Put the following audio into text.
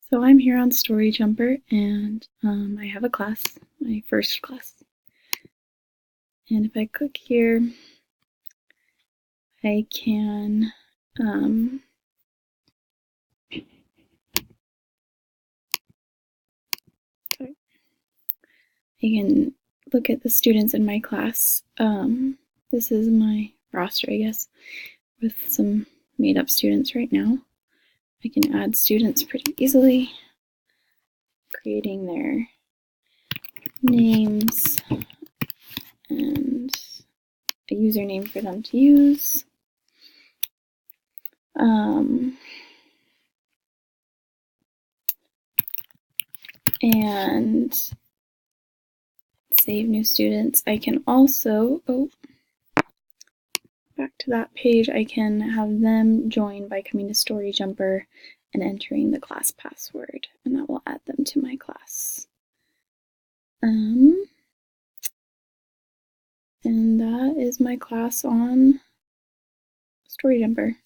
So I'm here on Storyjumper, and I have a class, my first class. And if I click here, I can look at the students in my class. This is my roster, I guess, with some made-up students right now. I can add students pretty easily, creating their names and a username for them to use. And save new students. I can also, back to that page, I can have them join by coming to Storyjumper and entering the class password, and that will add them to my class. And that is my class on Storyjumper.